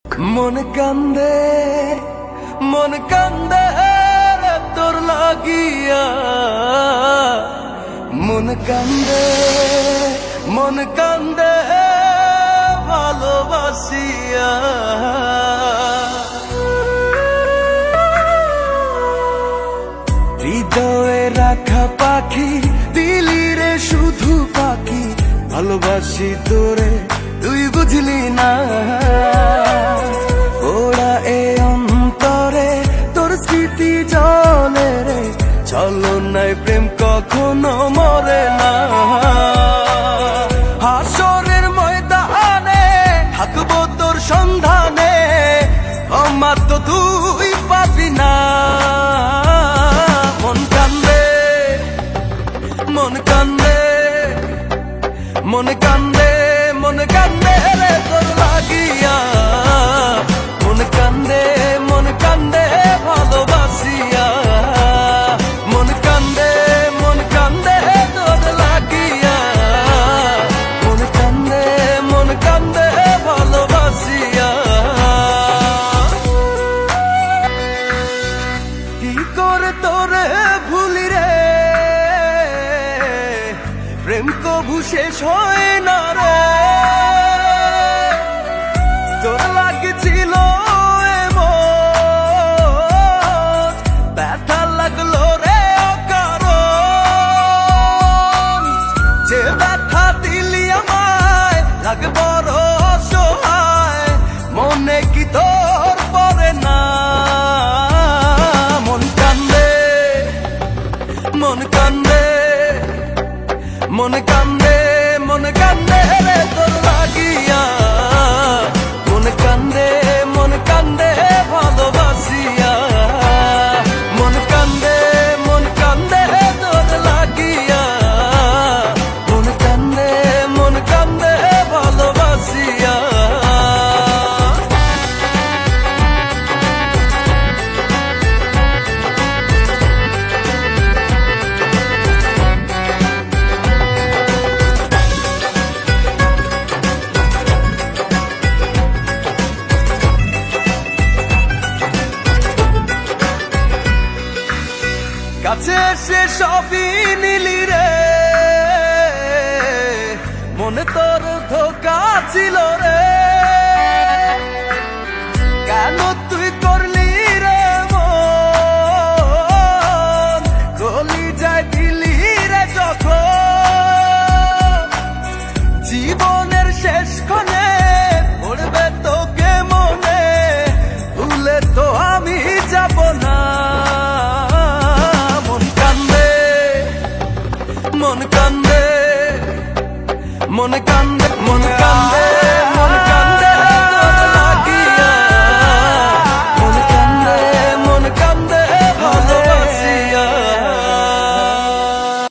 মন কান্দে রে তোর লাগিয়া, মন কান্দে ভালোবাসিয়া। হৃদয়ে রাখা পাখি দিলি রে শুধু পাখি, ভালোবাসি তোরে তুই বুঝলি না। ওরা এ অন্তরে তোর স্মৃতি জলে রে, চলো নাই প্রেম কখনো মরে না। হাসরের ময়দানে থাকবো তোর সন্ধানে, আমার তো তুই পাবি না। মন কান্দে রে তোর লাগিয়া, মন কান্দে ভালোবাসিয়া। মন কান্দে তোর লাগিয়া, মন কান্দে ভালোবাসিয়া। কি করে তোরে ভুলি রে, প্রেম কভু শেষ হয় না রে। তোর লাগছিল এমন, ব্যথা লাগলো রে অকারণ। যে ব্যথা দিলি আমায় লাগে বড় অসহায়, মনে কি তোর পড়ে না। মন কান্দে রে তোর লাগিয়া, মন কান্দে ভালোবাসিয়া। মন কান্দে তোর লাগিয়া, মন কান্দে ভালোবাসিয়া। কাছে এসে সবই নিলি রে, মনে তোর ধোকা ছিল রে। কেন তুই করলি রে মন, গলি যায় দিলি রে যখন। জীবনের শেষ ক্ষণে পড়বে তোকে মনে, ভুলে তো আমি যাব না। মন কান্দে